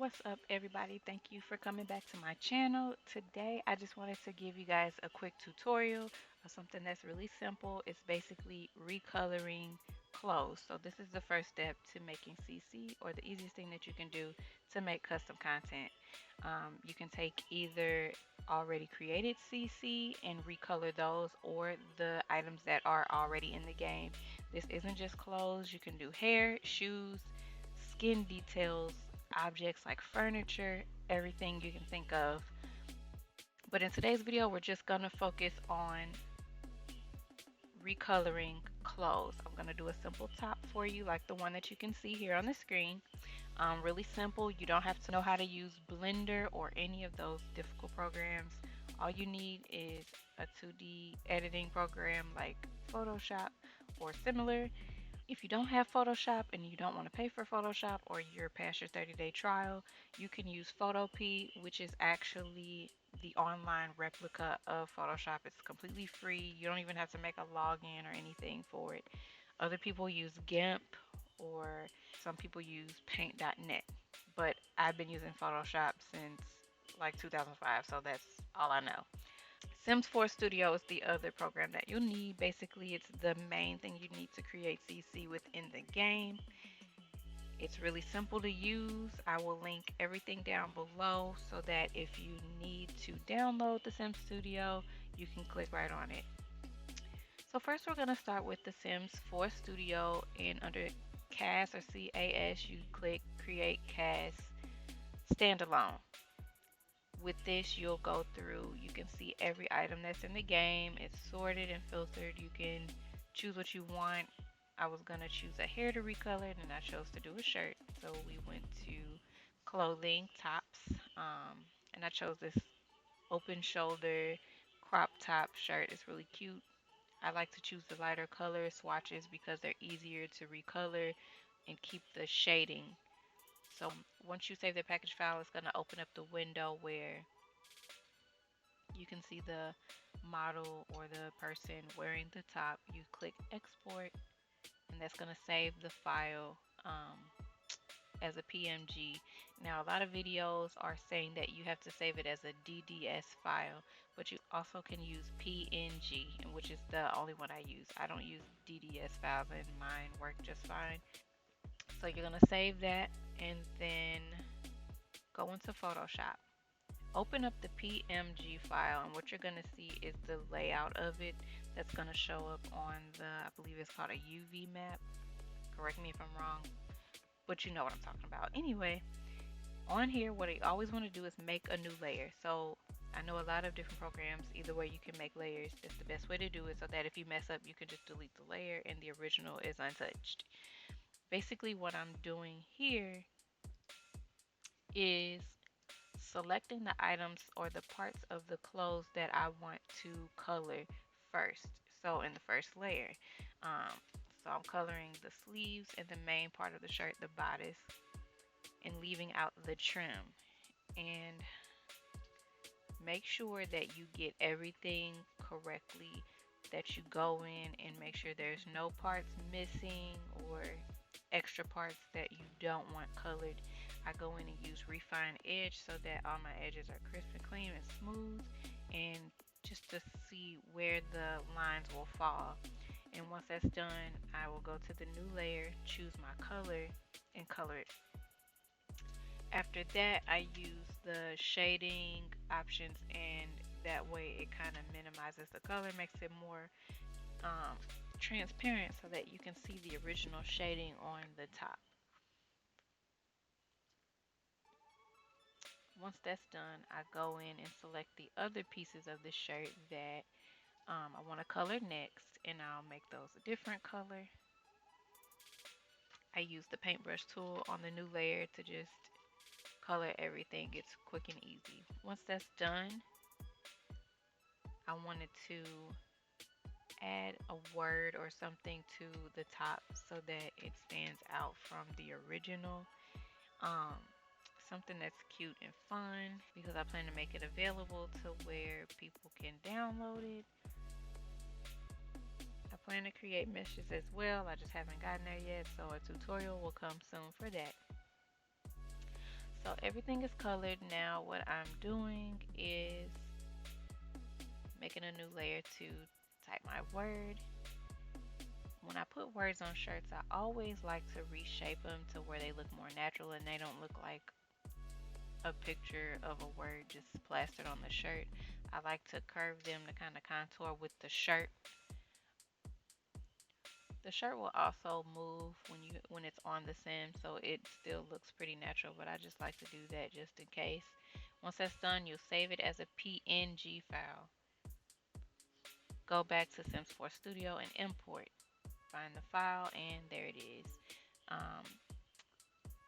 What's up, everybody? Thank you for coming back to my channel. Today, I just wanted to give you guys a quick tutorial of something that's really simple. It's basically recoloring clothes. So this is the first step to making CC, or the easiest thing that you can do to make custom content. You can take either already created CC and recolor those, or the items that are already in the game. This isn't just clothes. You can do hair, shoes, skin details, objects like furniture, everything you can think of. But in today's video, we're just gonna focus on recoloring clothes. I'm gonna do a simple top for you like the one that you can see here on the screen. Really simple. You don't have to know how to use Blender or any of those difficult programs. All you need is a 2D editing program like Photoshop or similar. If you don't have Photoshop and you don't want to pay for Photoshop, or you're past your 30-day trial, you can use Photopea, which is actually the online replica of Photoshop. It's completely free. You don't even have to make a login or anything for it. Other people use GIMP, or some people use paint.net, but I've been using Photoshop since like 2005, so that's all I know. Sims 4 Studio is the other program that you'll need. Basically, it's the main thing you need to create CC within the game. It's really simple to use. I will link everything down below so that if you need to download the Sims Studio, you can click right on it. So first we're going to start with the Sims 4 Studio, and under CAS or CAS, you click Create CAS Standalone. With this, you'll go through, you can see every item that's in the game. It's sorted and filtered. You can choose what you want. I was going to choose a hair to recolor, and I chose to do a shirt. So we went to clothing, tops, and I chose this open shoulder crop top shirt. It's really cute. I like to choose the lighter color swatches because they're easier to recolor and keep the shading. So once you save the package file, it's going to open up the window where you can see the model or the person wearing the top. You click export, and that's going to save the file as a PNG. Now, a lot of videos are saying that you have to save it as a DDS file, but you also can use PNG, which is the only one I use. I don't use DDS files, and mine work just fine. So you're going to save that and then go into Photoshop. Open up the PMG file, and what you're going to see is the layout of it that's going to show up on the, I believe it's called a UV map. Correct me if I'm wrong, but you know what I'm talking about. Anyway, on here, what I always want to do is make a new layer. So I know a lot of different programs, either way you can make layers. It's the best way to do it, so that if you mess up, you can just delete the layer and the original is untouched. Basically, what I'm doing here is selecting the items or the parts of the clothes that I want to color first. So in the first layer, um, so I'm coloring the sleeves and the main part of the shirt, the bodice, and leaving out the trim. And make sure that you get everything correctly, that you go in and make sure there's no parts missing or extra parts that you don't want colored. I go in and use refine edge so that all my edges are crisp and clean and smooth, and just to see where the lines will fall. And once that's done, I will go to the new layer, choose my color, and color it. After that, I use the shading options, and that way it kind of minimizes the color, makes it more um, transparent so that you can see the original shading on the top. Once that's done, I go in and select the other pieces of the shirt that I want to color next, and I'll make those a different color. I use the paintbrush tool on the new layer to just color everything. It's quick and easy. Once that's done, I wanted to add a word or something to the top so that it stands out from the original. Um, Something that's cute and fun, because I plan to make it available to where people can download it. I plan to create meshes as well. I just haven't gotten there yet, so a tutorial will come soon for that. So everything is colored now. What I'm doing is making a new layer to type my word. When I put words on shirts, I always like to reshape them to where they look more natural and they don't look like a picture of a word just plastered on the shirt. I like to curve them to kind of contour with the shirt. The shirt will also move when it's on the sim, so it still looks pretty natural, but I just like to do that just in case. Once that's done, you'll save it as a PNG file. Go back to Sims 4 Studio and import. Find the file, and there it is. Um,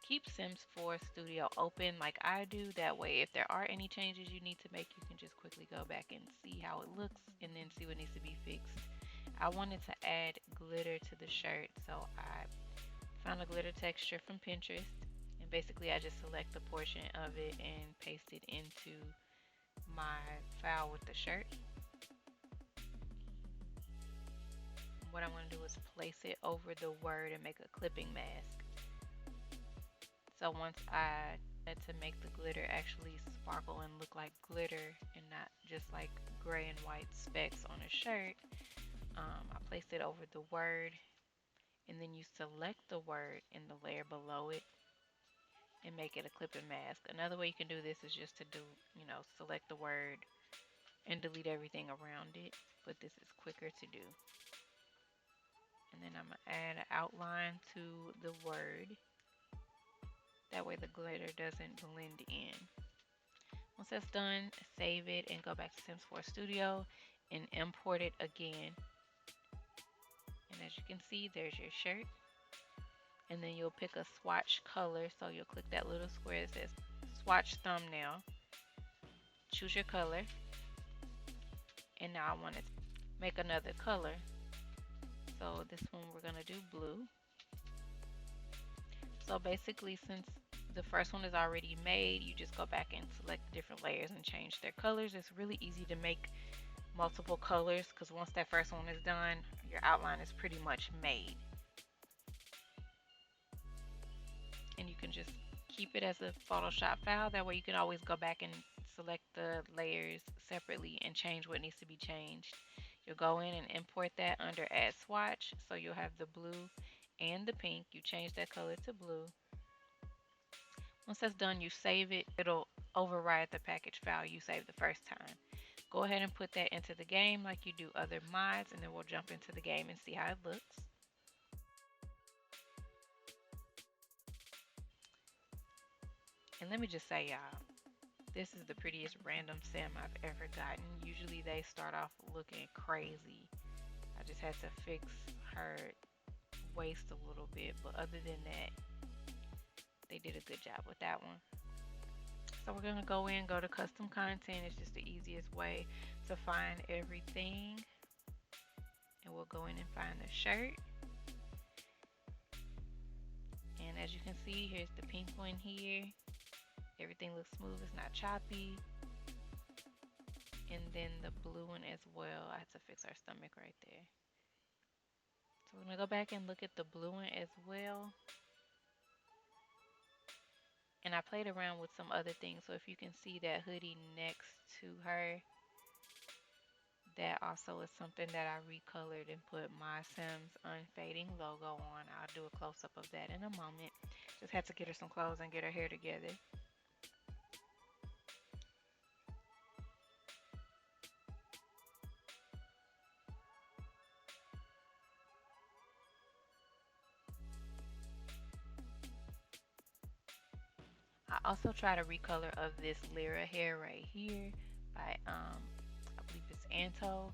Keep Sims 4 Studio open like I do. That way, if there are any changes you need to make, you can just quickly go back and see how it looks and then see what needs to be fixed. I wanted to add glitter to the shirt, so I found a glitter texture from Pinterest. And basically, I just select a portion of it and paste it into my file with the shirt. What I'm going to do is place it over the word and make a clipping mask. So once I had to make the glitter actually sparkle and look like glitter and not just like gray and white specks on a shirt, I placed it over the word, and then you select the word in the layer below it and make it a clipping mask. Another way you can do this is just to select the word and delete everything around it, but this is quicker to do. And then I'm going to add an outline to the word. That way the glitter doesn't blend in. Once that's done, save it and go back to Sims 4 Studio and import it again. And as you can see, there's your shirt. And then you'll pick a swatch color. So you'll click that little square that says swatch thumbnail. Choose your color. And now I want to make another color. So this one we're going to do blue. So basically, since the first one is already made, you just go back and select different layers and change their colors. It's really easy to make multiple colors because once that first one is done, your outline is pretty much made. And you can just keep it as a Photoshop file. That way you can always go back and select the layers separately and change what needs to be changed. You'll go in and import that under Add Swatch. So you'll have the blue and the pink. You change that color to blue. Once that's done, you save it. It'll override the package file you saved the first time. Go ahead and put that into the game like you do other mods, and then we'll jump into the game and see how it looks. And let me just say, y'all, this is the prettiest random sim I've ever gotten. Usually they start off looking crazy. I just had to fix her waist a little bit, but other than that, they did a good job with that one. So we're gonna go to custom content. It's just the easiest way to find everything. And we'll go in and find the shirt. And as you can see, here's the pink one here. Everything looks smooth, it's not choppy. And then the blue one as well. I had to fix our stomach right there. So we're gonna go back and look at the blue one as well. And I played around with some other things. So if you can see that hoodie next to her, that also is something that I recolored and put my SimsUnfading logo on. I'll do a close-up of that in a moment. Just had to get her some clothes and get her hair together. I also tried a recolor of this Lyra hair right here by I believe it's Anto.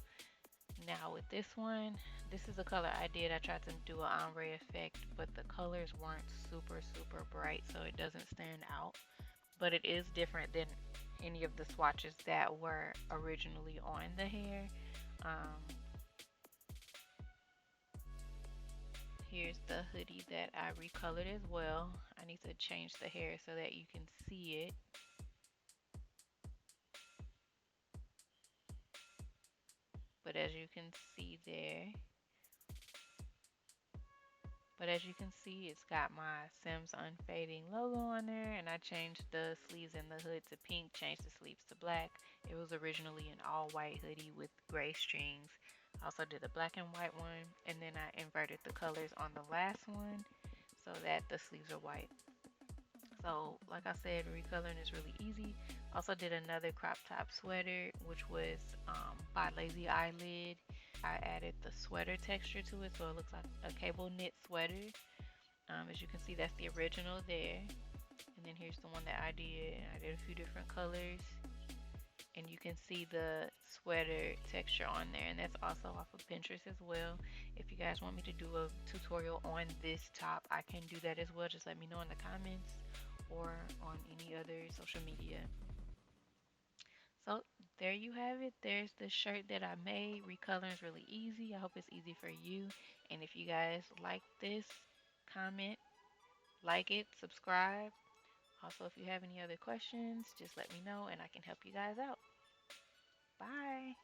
Now with this one, this is the color I did. I tried to do an ombre effect, but the colors weren't super bright, so it doesn't stand out. But it is different than any of the swatches that were originally on the hair. Um, Here's the hoodie that I recolored as well. I need to change the hair so that you can see it. But as you can see there, But as you can see, it's got my Sims Unfading logo on there, and I changed the sleeves and the hood to pink, changed the sleeves to black. It was originally an all white hoodie with gray strings. I also did a black and white one, and then I inverted the colors on the last one so that the sleeves are white. So, like I said, recoloring is really easy. Also did another crop top sweater, which was by Lazy Eyelid. I added the sweater texture to it, so it looks like a cable knit sweater. As you can see, that's the original there. And then here's the one that I did. I did a few different colors. And you can see the sweater texture on there. And that's also off of Pinterest as well. If you guys want me to do a tutorial on this top, I can do that as well. Just let me know in the comments or on any other social media. So there you have it. There's the shirt that I made. Recoloring is really easy. I hope it's easy for you. And if you guys like this, comment, like it, subscribe. Also, if you have any other questions, just let me know and I can help you guys out. Bye.